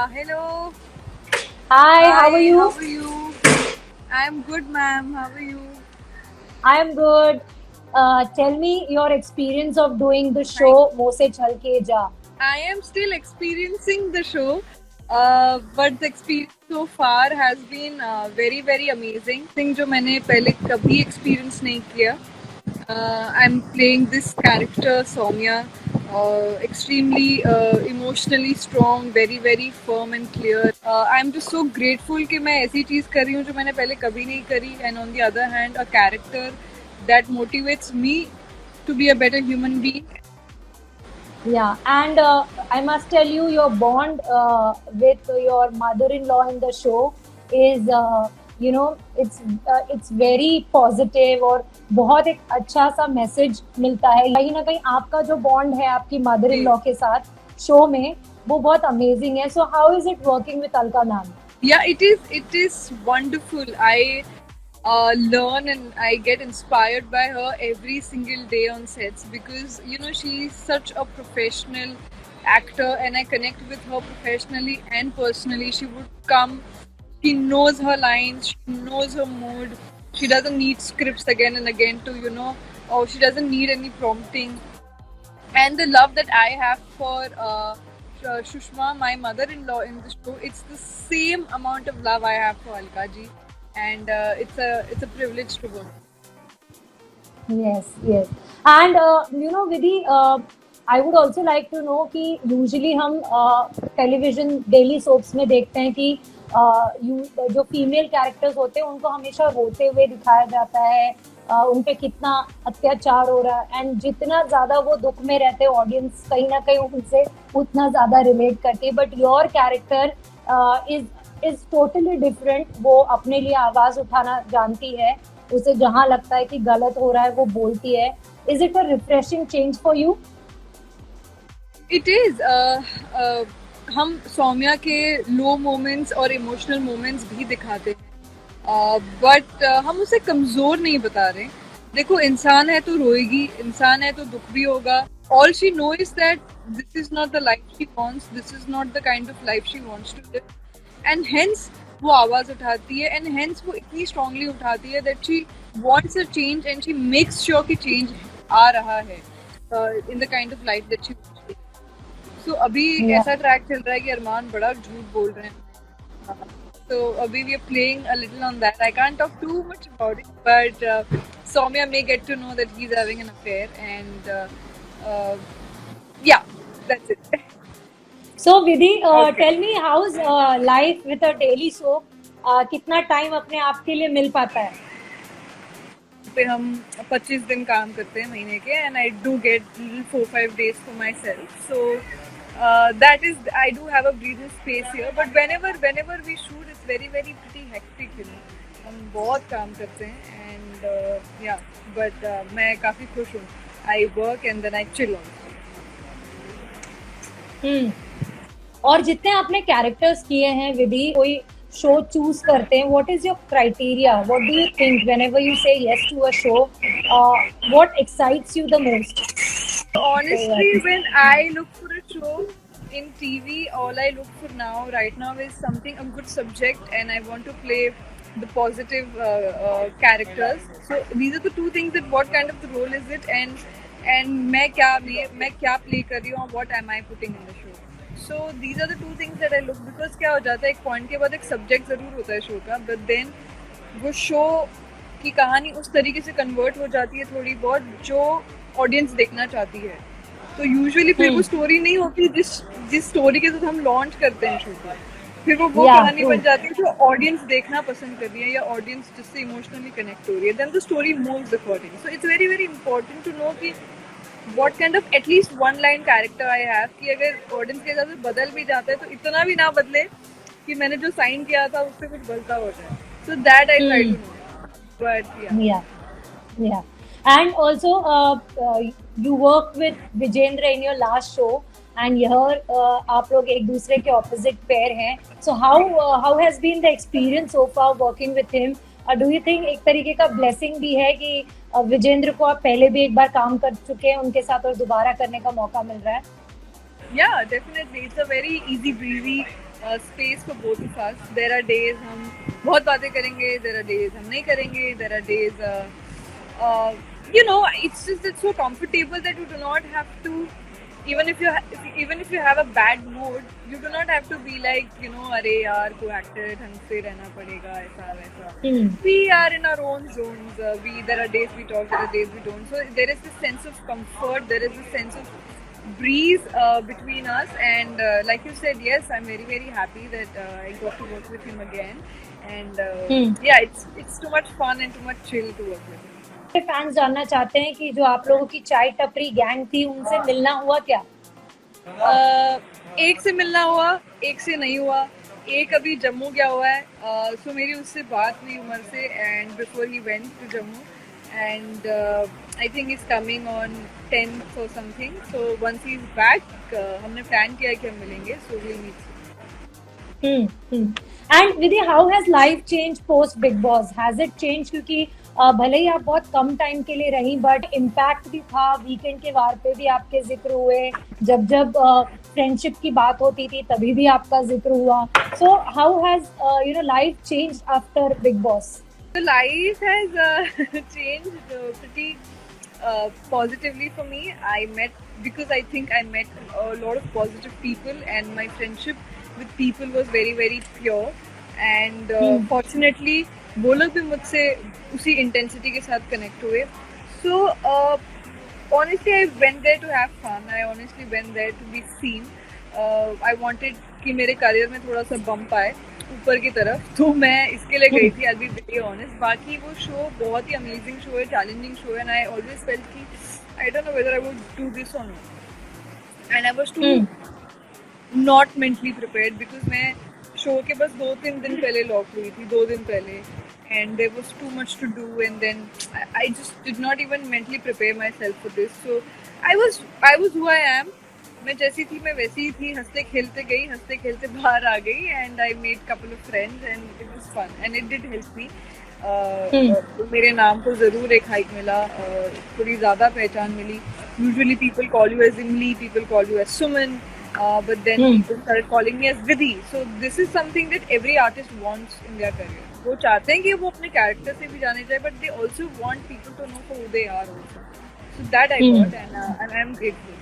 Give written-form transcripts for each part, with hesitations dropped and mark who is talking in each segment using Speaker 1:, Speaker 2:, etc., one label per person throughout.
Speaker 1: Hello.
Speaker 2: Hi, how are
Speaker 1: Hi, how
Speaker 2: you?
Speaker 1: are you? I'm good, ma'am. How are you?
Speaker 2: I am good. Tell me your experience of doing the
Speaker 1: Thank
Speaker 2: show Mose Chalke Ja.
Speaker 1: I am still experiencing the show, but the experience so far has been very, very amazing. Thing जो मैंने पहले कभी experience नहीं किया. I'm playing this character Soumya, extremely emotionally strong, very very firm and clear. I'm just so grateful कि मैं ऐसी चीज कर रही हूँ जो मैंने पहले कभी नहीं करी. And on the other hand, a character that motivates me to be a better human being.
Speaker 2: Yeah, and I must tell you, your bond with your mother-in-law in the show is, it's very positive और बहुत एक अच्छा सा message मिलता है. कहीं ना कहीं आपका जो बॉन्ड है आपकी
Speaker 1: जी.
Speaker 2: मदर-इन-लॉ के साथ शो में वो बहुत अमेजिंग है. So how is it working with Alka ma'am?
Speaker 1: Yeah, it is wonderful. I learn and I get inspired by her every single day on sets because she's such a professional actor and I connect with her professionally and personally. She would come, she knows her lines, she knows her mood. She doesn't need scripts again and again to or she doesn't need any prompting. And the love that I have for Shushma, my mother-in-law in the show, it's the same amount of love I have for Alka ji, and it's a privilege to work.
Speaker 2: Yes, yes. And Vidhi, I would also like to know कि usually हम television daily soaps में देखते हैं कि जो female characters होते हैं उनको हमेशा रोते हुए दिखाया जाता है. उन पे कितना अत्याचार हो रहा है एंड जितना ज्यादा वो दुख में रहते हैं ऑडियंस कहीं ना कहीं उनसे उतना ज्यादा रिलेट करती है. But your character is is totally different. वो अपने लिए आवाज उठाना जानती है. उसे जहां लगता है कि गलत हो रहा है वो बोलती है. Is it a refreshing change for you?
Speaker 1: It is. हम सौम्या के लो मोमेंट्स और इमोशनल मोमेंट्स भी दिखाते हैं बट हम उसे कमजोर नहीं बता रहे. देखो, इंसान है तो रोएगी, इंसान है तो दुख भी होगा. All she know is that this is not the life she wants, this is not the kind of life she wants to live. And hence वो आवाज उठाती है एंड हेंस वो इतनी स्ट्रांगली उठाती है that she wants a change and she makes sure कि change आ रहा है in the kind of life that she. तो अभी
Speaker 2: Yeah.
Speaker 1: ऐसा ट्रैक चल रहा है कि अरमान बड़ा झूठ बोल रहे हैं. तो अभी we are playing a little on that. I can't talk too much about it but Soumya may get to know that he's having an affair and yeah, that's it.
Speaker 2: So Vidhi,
Speaker 1: Okay.
Speaker 2: tell me how's life with a daily soap? कितना time अपने आप के लिए मिल पाता है?
Speaker 1: पे हम 25 दिन काम करते हैं महीने के and I do get 4-5 days for myself. So that is, I do have a breathing space here, but whenever we shoot it's very very pretty hectic. हम बहुत काम करते हैं एंड या बट मैं काफ़ी खुश हूँ. I work and then I chill on.
Speaker 2: और जितने आपने कैरेक्टर्स किए हैं विधि, कोई शो चूज करते हैं, what is your criteria? What do you think whenever you say yes to a show? What excites you the most?
Speaker 1: Honestly, when I look for a show in TV, all I look for right now is something, a good subject, and I want to play the positive characters. So these are the two things, that what kind of the role is it, and मैं क्या play कर रही हूँ, what am I putting in the show. So these are the two things that I look, because क्या हो जाता है, एक point के बाद एक subject जरूर होता है show का, but then वो show की कहानी उस तरीके से convert हो जाती है थोड़ी बहुत जो ऑडियंस देखना चाहती है. तो यूजुअली फिर वो स्टोरी नहीं होती जिस स्टोरी के साथ हम लॉन्च करते हैं शो को. फिर वो
Speaker 2: Yeah,
Speaker 1: कहानी
Speaker 2: true.
Speaker 1: बन जाती है जो ऑडियंस देखना पसंद कर रही है या ऑडियंस जिससे इमोशनली कनेक्ट हो रही है. Then the story moves according. So it's very very important to know कि what kind of at least one line character I have, कि अगर ऑडियंस के हिसाब से बदल भी जाता है तो इतना भी ना बदले कि मैंने जो साइन किया था उससे कुछ गलता हो जाए. So that I try to know. But yeah
Speaker 2: Yeah, yeah. And also, you worked with Vijendra in your last show, and here आप लोग एक दूसरे के opposite pair हैं. So how has been the experience so far working with him? Do you think एक तरीके का blessing भी है कि विजेंद्र को आप पहले भी एक बार काम कर चुके हैं उनके साथ और दोबारा करने का मौका मिल रहा है?
Speaker 1: Yeah, definitely. It's a very easy breezy space for both of us. There are days हम बहुत बातें करेंगे, there are days हम नहीं करेंगे, there are days you know, it's just it's so comfortable that you do not have to, even if you have a bad mood, you do not have to be like, you know, अरे यार को actor ढंग से रहना पड़ेगा ऐसा वैसा. We are in our own zones. There are days we talk, there are days we don't. So there is this sense of comfort, there is this sense of breeze between us, and like you said, yes, I'm very very happy that I got to work with him again, and yeah, it's too much fun and too much chill to work with him.
Speaker 2: Fans जानना चाहते हैं कि जो आप लोगों की चाय टपरी गैंग थी उनसे मिलना हुआ क्या?
Speaker 1: एक से मिलना हुआ, एक से नहीं हुआ. एक अभी जम्मू गया हुआ है, सो मेरी उससे बात हुई उमर से, and before he went to Jammu, and I think he's coming on 10th or something. So once he's back, हमने प्लान किया है कि हम मिलेंगे, so we'll meet.
Speaker 2: And Vidhi, how has life changed post Big Boss? Has it changed? क्योंकि भले ही आप बहुत कम टाइम के लिए रही, बट इम्पैक्ट भी था. वीकेंड के वार पे भी आपके जिक्र हुए, जब फ्रेंडशिप की बात होती थी तभी भी आपका जिक्र हुआ. So how has life changed after big boss?
Speaker 1: The life has changed pretty positively for me. Because I think I met a lot of positive people, and my friendship with people was very very pure, and fortunately वो लोग भी मुझसे उसी intensity के साथ connect हुए. So honestly I went there to have fun. I honestly went there to be seen. I wanted कि मेरे career में थोड़ा सा bump आए ऊपर की तरफ, तो मैं इसके लिए गई थी. I'll be very honest. बाकी वो शो बहुत ही अमेजिंग शो है, चैलेंजिंग शो है, and I always felt कि I don't know whether I would do this or not. And I was too not mentally prepared, because मैं show के बस 2-3 दिन पहले लॉक हुई थी, 2 दिन पहले, and there was too much to do, and then I just did not even mentally prepare myself for this. So I was who I am. मैं जैसी थी मैं वैसी ही थी, हंसते खेलते गई, हंसते खेलते बाहर आ गई, and I made couple of friends, and it was fun, and it did help me. मेरे नाम को जरूर एक हाइक मिला, थोड़ी ज्यादा पहचान मिली. Usually people call you as Imli, people call you as Suman, but then people started calling me as Vidhi. So this is something that every artist wants in their career. वो चाहते हैं कि वो अपने कैरेक्टर से भी जाने जाए, but they also want people to know for who they are also. So that I got, and I'm grateful.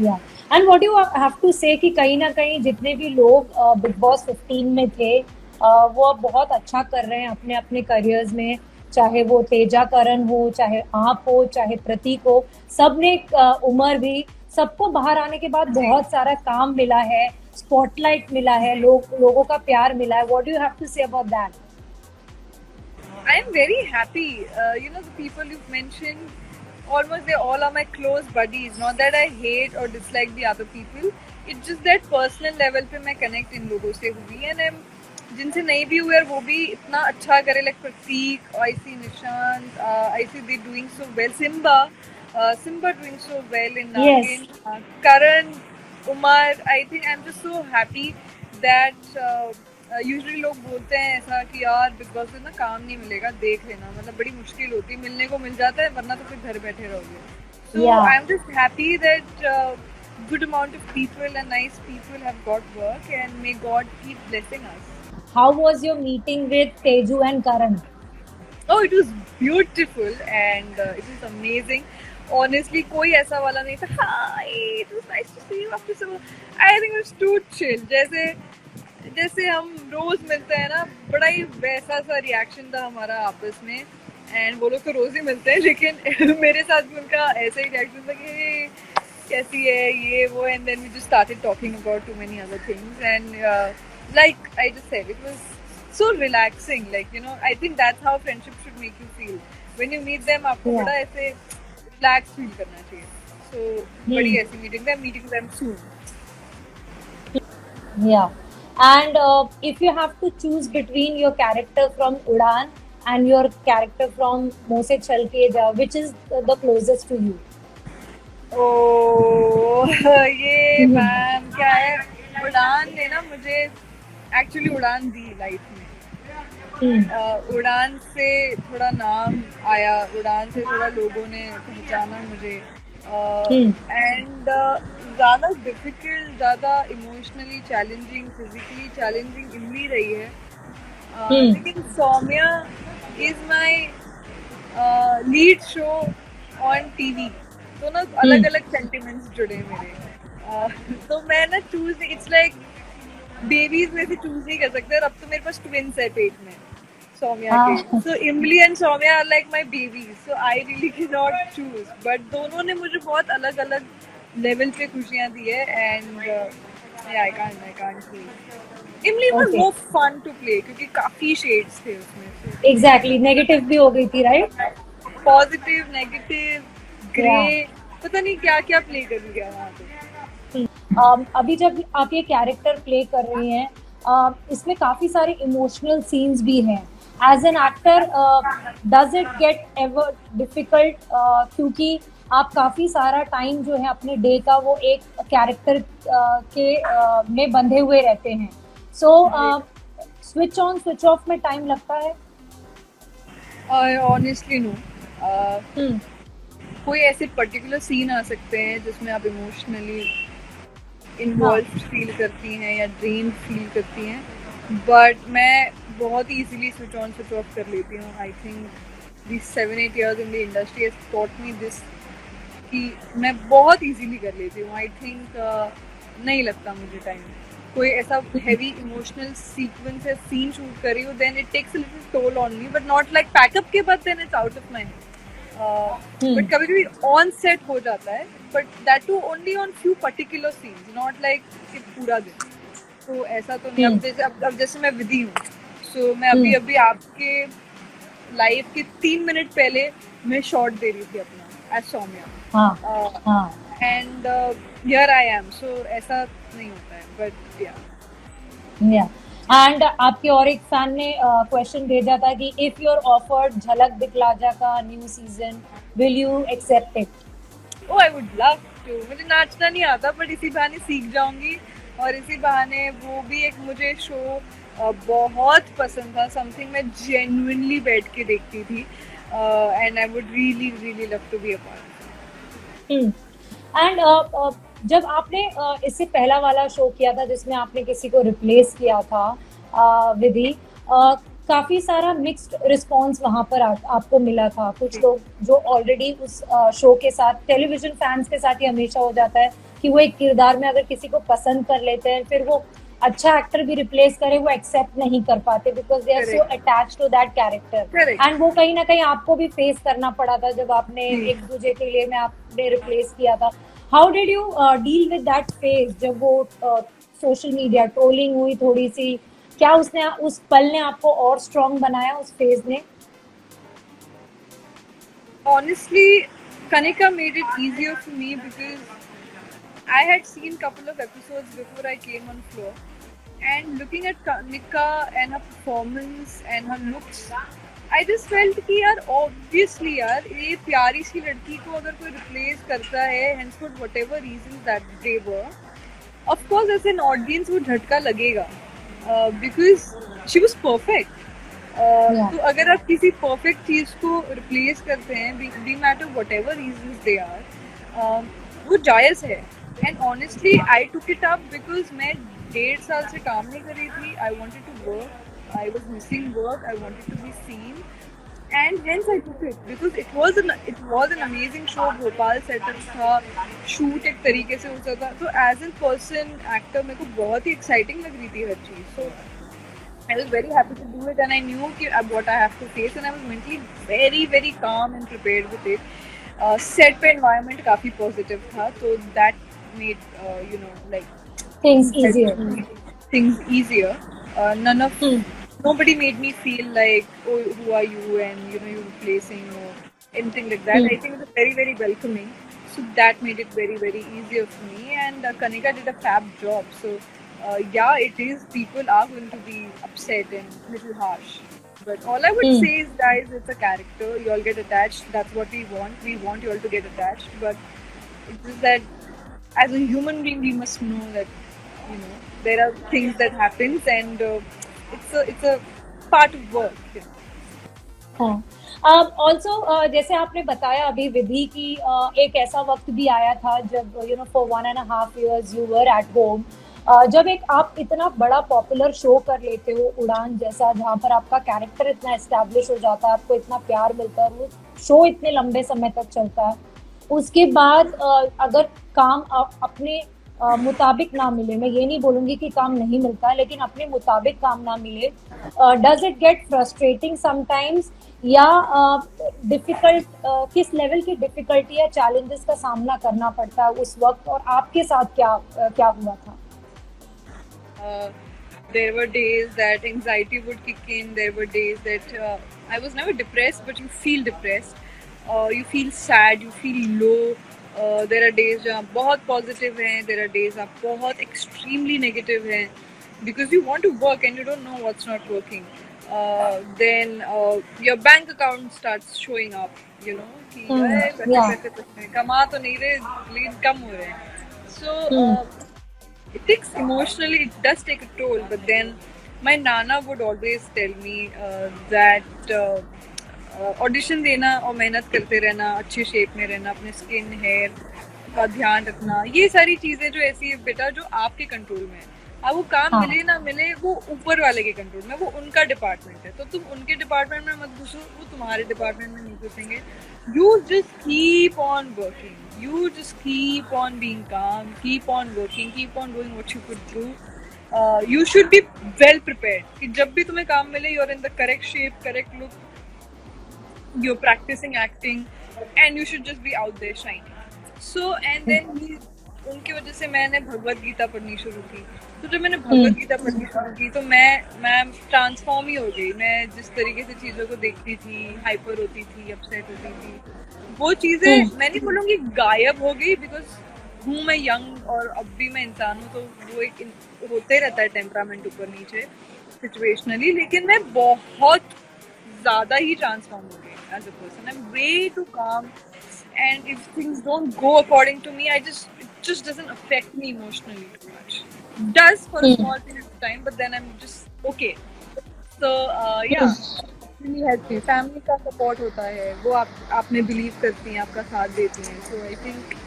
Speaker 2: Yeah. And what do you have to say कि कहीं ना कहीं जितने भी लोग बिग बॉस 15 में थे, वो बहुत अच्छा कर रहे हैं अपने अपने करियर्स में, चाहे वो तेजा करण हो, चाहे आप हो, चाहे प्रतीक हो, सबने उमर भी, सबको बाहर आने के बाद बहुत सारा काम मिला है, स्पॉटलाइट मिला है, लोगों का प्यार मिला है. What do you have to say about that?
Speaker 1: I am very happy. You know, the people you've mentioned, almost they all are my close buddies. Not that I hate or dislike the other people. It's just that personal level पे मैं connect इन लोगों से हुई, and जिनसे नहीं भी हुए वो भी इतना अच्छा करे, like Prateek, I see Nishant, I see they doing so well. Simba doing so well in Nagin.
Speaker 2: Yes.
Speaker 1: Karan, Umar, I think I'm just so happy that usually लोग बोलते हैं ऐसा कि यार बिग बॉस में ना काम नहीं मिलेगा, देख लेना, मतलब बड़ी मुश्किल होती है, मिलने को मिल जाता है वरना तो फिर घर बैठे रहोगे. So I am just happy that good amount of people and nice people have got work, and may God keep blessing us.
Speaker 2: How was your meeting with Teju and Karan?
Speaker 1: Oh, it was beautiful, and it was amazing. Honestly, कोई ऐसा वाला नहीं था. Hi, it was nice to see you after so. I think it was too chill. जैसे हम रोज मिलते हैं ना, बड़ा ही वैसा सा रिएक्शन था हमारा आपस में. एंड वो लोग तो रोज ही मिलते हैं, लेकिन मेरे साथ भी उनका ऐसा ही रिएक्शन था कि कैसी है ये वो, and then we just started talking about too many other things, and like I just said, it was so relaxing. Like you know, I think that's how friendship should make you feel. When you meet them आपको बड़ा ऐसे relax feel करना चाहिए. सो बड़ी ऐसी meeting them soon.
Speaker 2: Yeah. And if you have to choose between your character from Udaan and your character from Mose Chalkeja, which is the closest to you?
Speaker 1: Oh, ये ma'am क्या है, उड़ान ने ना मुझे एक्चुअली उड़ान दी लाइफ में. उड़ान से थोड़ा नाम आया, उड़ान से थोड़ा लोगों ने पहचाना मुझे, एंड ज़्यादा डिफिकल्ट, ज़्यादा इमोशनली चैलेंजिंग, फिजिकली चैलेंजिंग इमली रही है. लेकिन Soumya is my lead show on TV. तो ना अलग अलग सेंटिमेंट्स जुड़े हैं मेरे. तो मैं ना चूज, इट्स लाइक बेबीज में से चूज नहीं कर सकते. और अब तो मेरे पास ट्विंस है पेट में सौम्या के. So Imlie and Soumya are like my babies. So I really can not choose. But दोनों ने मुझे बहुत अलग अलग लेवल पे खुशियां दी है. And I can't say. Imli was more fun to play क्योंकि काफी शेड्स थे उसमें.
Speaker 2: एग्जैक्टली, नेगेटिव भी हो गई थी, राइट?
Speaker 1: पॉजिटिव, नेगेटिव, ग्रे, पता नहीं क्या क्या प्ले कर लिया वहाँ पे.
Speaker 2: अभी जब आप ये कैरेक्टर प्ले कर रही हैं, इसमें काफी सारे इमोशनल सीन्स भी हैं. As an actor, does it get ever difficult, क्योंकि आप काफी सारा टाइम जो है अपने डे का वो एक कैरेक्टर के में बंधे हुए रहते हैं. So switch on switch off में टाइम लगता है?
Speaker 1: Honestly no. कोई ऐसे पर्टिकुलर सीन आ सकते हैं जिसमें आप इमोशनली इन्वॉल्व फील करती हैं या ड्रेन फील करती हैं. बट मैं बहुत easily switch on switch of कर लेती हूँ. I think these 7-8 years in the industry has taught me this कि मैं बहुत इजीली कर लेती हूँ. आई थिंक नहीं लगता मुझे टाइम. कोई ऐसा हैवी इमोशनल सीक्वेंस या सीन शूट कर रही हूँ, then it takes a little toll on me, but not like pack up के बाद then it's out of my head. But कभी कभी ऑन सेट हो जाता है, but that too only on few particular scenes, not like कि पूरा दिन. तो ऐसा तो नहीं. अब जैसे मैं विधि हूँ, सो मैं अभी आपके लाइव के 3 मिनट पहले मैं शॉट दे रही थी अपना as Saumya. And here I am. So ऐसा नहीं होता है. बट
Speaker 2: या एंड आपके और एक फैन ने क्वेश्चन भेजा था कि इफ यू आर ऑफर्ड झलक दिखला जा का new season, will you accept it?
Speaker 1: Oh, I would love to. मुझे नाचना नहीं आता, बट इसी बहाने सीख जाऊंगी. और इसी बहाने वो भी एक मुझे शो बहुत पसंद था. समथिंग मैं जेन्युइनली बैठ के देखती थी. And I would really really love to be a part.
Speaker 2: And जब आपने इससे पहला वाला शो किया था जिसमें आपने किसी को रिप्लेस किया था विधि, काफी सारा मिक्स्ड रिस्पांस वहां पर आपको मिला था. कुछ लोग जो ऑलरेडी उस शो के साथ, टेलीविजन फैंस के साथ ही हमेशा हो जाता है कि वो एक किरदार में अगर किसी को पसंद कर लेते हैं, फिर वो अच्छा एक्टर भी रिप्लेस करे वो एक्सेप्ट नहीं कर पाते because they are so attached to that character. And वो कहीं ना कहीं आपको भी फेस करना पड़ा था जब आपने एक दूसरे के लिए में आपने रिप्लेस किया था. How did you deal with that phase जब वो सोशल मीडिया ट्रोलिंग हुई थोड़ी सी? क्या उसने, उस पल ने आपको और स्ट्रॉन्ग बनाया उस फेज ने?
Speaker 1: Honestly, Kanika made it easier for me because I had seen couple of episodes before I came on floor, and looking at Kanika and her performance and her looks, I just felt कि यार obviously यार ये प्यारी सी लड़की को अगर कोई replace करता है, henceforth whatever reasons that they were, of course as an audience वो झटका लगेगा because she was perfect. तो अगर आप किसी परफेक्ट चीज को रिप्लेस करते हैं, be matter whatever reasons they are, वो जायज है. And honestly I took it up because मैं 1.5 साल से काम नहीं कर रही थी. I wanted to work, I was missing work, I wanted to be seen, and hence I took it because it was an amazing show. Bhopal setup था, shoot एक तरीके से होता था. तो एज एन पर्सन, एक्टर, मेरे को बहुत ही एक्साइटिंग लग रही थी हर चीज. सो I was very happy to do it, and I knew what I have to face, and I was mentally very, very calm and prepared with it. Set पे environment काफी positive था, so that made like
Speaker 2: things easier.
Speaker 1: Nobody made me feel like, oh, who are you, and you're replacing or anything like that. I think it was very, very welcoming, so that made it very, very easier for me. And Kanika did a fab job, so. Yeah, it is. People are going to be upset and a little harsh. But all I would say is, guys, it's a character. You all get attached. That's what we want. We want you all to get attached. But it's just that as a human being, we must know that, there are things that happens, and it's a part of work.
Speaker 2: Also जैसे आपने बताया अभी विधि की एक ऐसा वक्त भी आया था जब you know for 1.5 years you were at home, जब एक आप इतना बड़ा पॉपुलर शो कर लेते हो उड़ान जैसा, जहाँ पर आपका कैरेक्टर इतना एस्टेब्लिश हो जाता है, आपको इतना प्यार मिलता है, वो शो इतने लंबे समय तक चलता है, उसके बाद अगर काम अपने मुताबिक ना मिले, मैं ये नहीं बोलूंगी कि काम नहीं मिलता है, लेकिन अपने मुताबिक काम ना मिले, does it gate frustrating sometimes, या डिफिकल्ट किस लेवल की डिफिकल्टी या चैलेंजेस का सामना करना पड़ता है उस वक्त, और आपके साथ क्या हुआ था?
Speaker 1: Uh, there were days that anxiety would kick in. There were days that I was never depressed, but you feel depressed. You feel sad. You feel low. There are days जहाँ बहुत positive हैं. There are days आप बहुत extremely negative हैं, because you want to work and you don't know what's not working. Then your bank account starts showing up. You know कि पैसे कमा तो नहीं रहे, लेकिन कम हो रहे हैं. So it takes emotionally, it does take a toll, but then my nana would always tell me that audition देना और मेहनत करते रहना, अच्छी शेप में रहना, अपने स्किन हेयर का ध्यान रखना, ये सारी चीजें जो ऐसी है बेटा जो आपके कंट्रोल में है. अब वो काम मिले ना मिले वो ऊपर वाले के कंट्रोल में, वो उनका डिपार्टमेंट है, तो तुम उनके डिपार्टमेंट में मत घुसो, वो तुम्हारे डिपार्टमेंट में नहीं घुसेंगे. You just keep on working, you just keep on being calm, keep on working, keep on doing what you could do. You should be well prepared कि जब भी तुम्हें काम मिले, you're in the correct shape, correct look, you're practicing acting, and you should just be out there shining. So and then उनकी वजह से मैंने भगवत गीता पढ़नी शुरू की. तो जब मैंने भगवत गीता पढ़नी शुरू की तो मैं ट्रांसफॉर्म ही हो गई. मैं जिस तरीके से चीज़ों को देखती थी, हाइपर होती थी, अपसेट होती थी, वो चीज़ें मैं नहीं बोलूँगी गायब हो गई, बिकॉज हूँ मैं यंग और अब भी मैं इंसान हूँ, तो वो एक होते रहता है टेम्परामेंट ऊपर नीचे सिचुएशनली, लेकिन मैं बहुत ज़्यादा ही ट्रांसफॉर्म हो गई as a person. I am way too calm, and if things don't go according to me, it just doesn't affect me emotionally too much. It does for a small period of time, but then I'm just okay. So yeah, really helps me. Family का support होता है, वो आपने believe करती हैं, आपका साथ देती हैं. So I think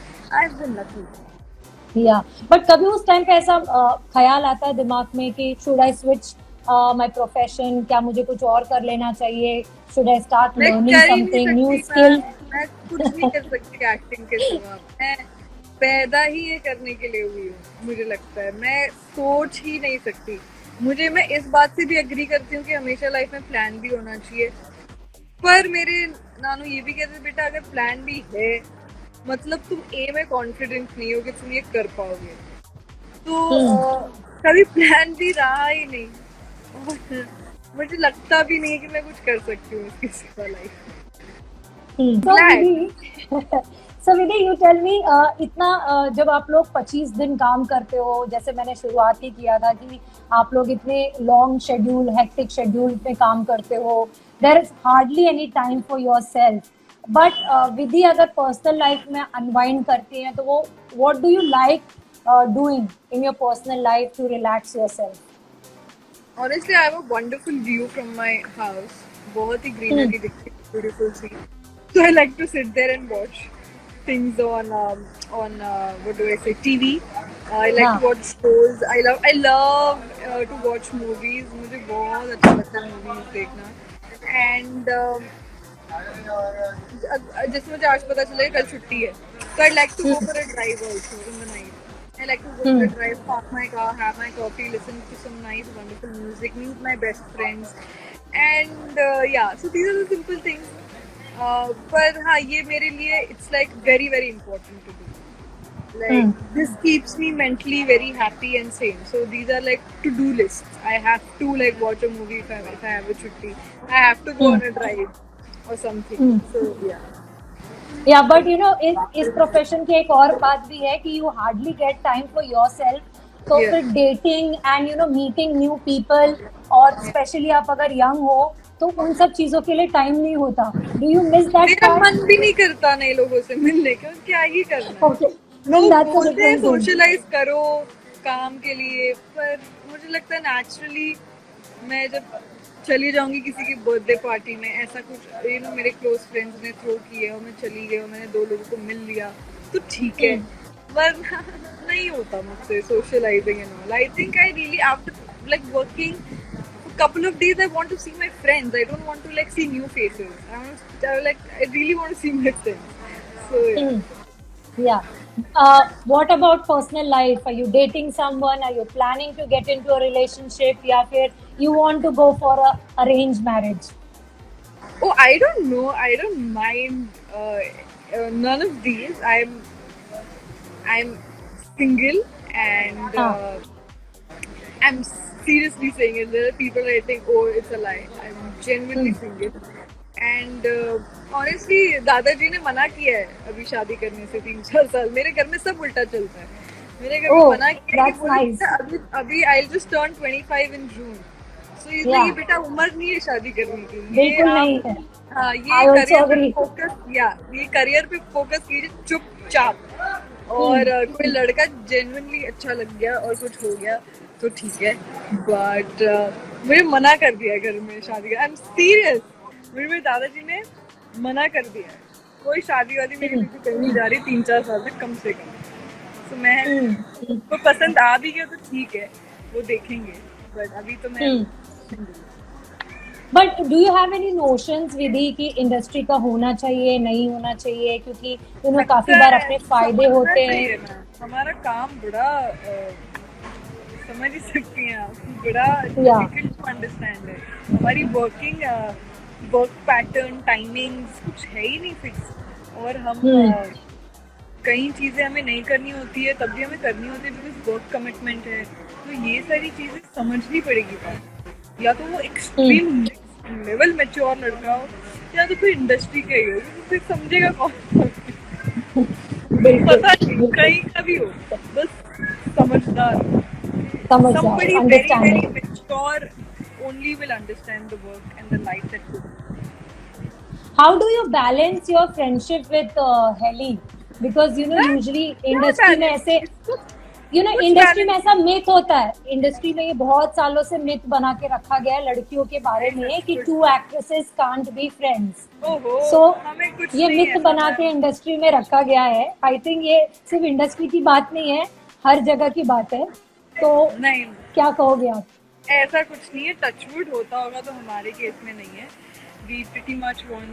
Speaker 1: I've been lucky.
Speaker 2: Yeah, but कभी उस टाइम पे ऐसा ख्याल आता है दिमाग में कि should I switch my profession, क्या मुझे कुछ और कर लेना चाहिए, should I start learning something new skill?
Speaker 1: मैं कुछ नहीं कर सकती एक्टिंग के सिवा. मैं पैदा ही ये करने के लिए हुई हूँ, मुझे लगता है. मैं सोच ही नहीं सकती. मैं इस बात से भी एग्री करती हूँ कि हमेशा लाइफ में प्लान भी होना चाहिए, पर मेरे नानू ये भी कहते बेटा अगर प्लान भी है मतलब तुम ए में कॉन्फिडेंट नहीं हो कि तुम ये कर पाओगे. तो कभी प्लान भी रहा ही नहीं. मुझे लगता भी नहीं है कि मैं कुछ कर सकती हूँ इसके सिवा life.
Speaker 2: So Vidhi, you tell me, इतना जब आप लोग 25 दिन काम करते हो, जैसे मैंने शुरुआत ही किया था कि आप लोग इतने लॉन्ग शेड्यूल, हेक्टिक शेड्यूल में काम करते हो, there is hardly any time for yourself. But विधि अगर पर्सनल लाइफ में अनवाइंड करती हैं तो वो what do you like doing in your personal life to relax yourself?
Speaker 1: Honestly, I have a wonderful view from my house. बहुत ही greenery दिखती है, beautiful C. So I like to sit there and watch things on what do I say, TV. I like to watch shows. I love to watch movies. मुझे बहुत अच्छा लगता है movies देखना. And जैसे मुझे आज पता चला कल छुट्टी है, so I'd like to go for a drive also in the night. I like to go for a drive, park my car, have my coffee, listen to some nice, wonderful music, meet my best friends, and yeah. So these are the simple things. पर हाँ ये मेरे लिए it's like very very important to do. Like this keeps me mentally very happy and sane. So these are like to-do lists. I have to like watch a movie if I have a छुट्टी. I have to go on a drive or something. So yeah.
Speaker 2: Yeah, but you know इस profession की एक और बात भी है कि you hardly get time for yourself. तो फिर dating and you know meeting new people, और स्पेशली आप अगर यंग हो तो उन सब चीजों के लिए टाइम नहीं होता. Do you miss that?
Speaker 1: मेरा मन भी नहीं करता नए लोगों से मिलने का, क्या ही करना. बोलते हैं सोशलाइज करो काम के लिए, पर मुझे लगता है नेचुरली मैं जब चली जाऊंगी किसी की बर्थडे पार्टी में, ऐसा कुछ मेरे क्लोज फ्रेंड्स ने थ्रो किए और मैं चली गई और मैंने 2 लोगों को मिल लिया तो ठीक है, वरना नहीं होता मुझसे socialising and all. I think I really after like working couple of days I want to see my friends. I don't want to like see new faces. I really want to see my friends. So yeah.
Speaker 2: Yeah. What about personal life? Are you dating someone? Are you planning to get into a relationship? या फिर you want to go for a arranged marriage?
Speaker 1: Oh, I don't know. I don't mind none of these. I'm single and I'm seriously saying it. There are people that think, oh, it's a lie. I'm genuinely single. And honestly, दादाजी ने मना किया है अभी शादी करने से 3-4 साल. मेरे घर में सब उल्टा चलता है. मेरे घर में मना किया है कि बोले अभी I'll just turn 25 in June. So ये बेटा उम्र नहीं है शादी करने की.
Speaker 2: बिल्कुल नहीं है.
Speaker 1: हाँ, ये करियर पे फोकस कीजिए चुपचाप. और कोई लड़का जेन्युइनली अच्छा लग गया और कुछ हो गया तो ठीक है, बट मुझे मना कर दिया है घर में शादी का. I am serious. मेरे दादाजी ने मना कर दिया है. कोई शादी वादी मेरी बीवी करनी नहीं जा रही 3-4 साल तक कम से कम. तो मैं को पसंद आ भी गया तो ठीक है, वो देखेंगे, बट अभी तो मैं.
Speaker 2: But do you have any notions Vidhi कि इंडस्ट्री का होना चाहिए नहीं होना चाहिए, क्योंकि काफी बार अपने फायदे होते हैं.
Speaker 1: हमारा काम बड़ा समझ ही सकती हैं आप, बड़ा डिफिकल्ट टू अंडरस्टैंड है. हमारी वर्क पैटर्न टाइमिंग्स कुछ है ही नहीं फिक्स. और हम कई चीजें हमें नहीं करनी होती है तब भी हमें करनी होती है बिकॉज वर्क कमिटमेंट है. तो ये सारी चीजें समझनी पड़ेगी बात. या तो वो एक्सट्रीम लेवल मैच्योर लड़का हो या तो कोई इंडस्ट्री का ही हो, तो फिर समझेगा कौन. पता नहीं कहीं का भी हो, बस समझदार. Somebody very mature only will understand the work and the life that you live.
Speaker 2: How do you balance your friendship with Heli? Because usually industry में ऐसे इंडस्ट्री में ऐसा मिथ होता है. इंडस्ट्री में ये बहुत सालों से मिथ बना के रखा गया है लड़कियों के बारे में कि 2 actresses can't be friends. So ये मिथ बना के इंडस्ट्री में रखा गया है. आई थिंक ये सिर्फ इंडस्ट्री की बात नहीं है, हर जगह की बात है. तो
Speaker 1: नहीं,
Speaker 2: क्या कहोगे आप?
Speaker 1: ऐसा कुछ नहीं है. टचवुड होता होगा तो हमारे केस में नहीं है. We pretty much want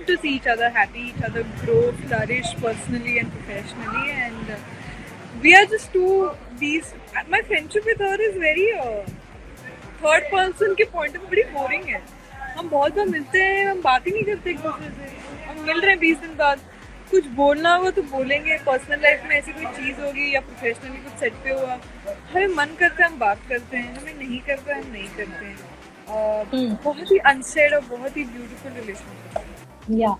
Speaker 1: to see each other happy, each other grow, flourish personally and professionally, and we are just my friendship with her is very third person के point में बड़ी boring है. हम बहुत बार मिलते हैं, हम बात ही नहीं करते एक दूसरे से. हम मिल रहे हैं 20 दिन बाद, कुछ बोलना होगा तो बोलेंगे. पर्सनल लाइफ में ऐसी कोई चीज होगी या प्रोफेशनली कुछ सेट पे हुआ, हमें मन करता है हम बात करते हैं, हमें नहीं करता हम नहीं करते हैं. बहुत ही अनसेड और बहुत ही ब्यूटीफुल रिलेशनशिप.
Speaker 2: या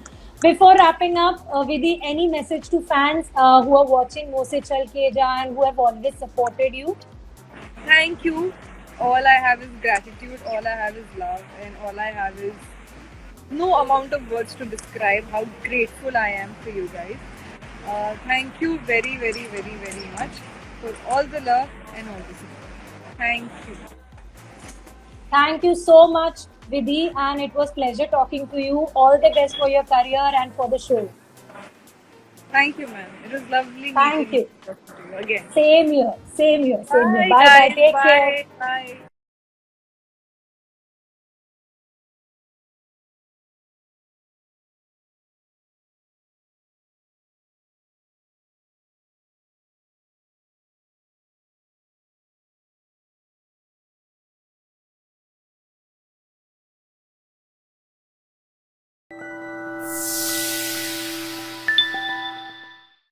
Speaker 2: Before wrapping up, Vidhi, any message to fans who are watching Mo Se Chal Ke Ja and who have always supported you?
Speaker 1: Thank you. All I have is gratitude. All I have is love, and all I have is no amount of words to describe how grateful I am for you guys. Thank you very, very, very, very much for all the love and all the support. Thank you.
Speaker 2: Thank you so much, Vidhi, and it was pleasure talking to you. All the best for your career and for the show.
Speaker 1: Thank you, ma'am. It was lovely
Speaker 2: meeting
Speaker 1: you again.
Speaker 2: Same here. Bye,
Speaker 1: guys.
Speaker 2: Take care.
Speaker 1: Bye.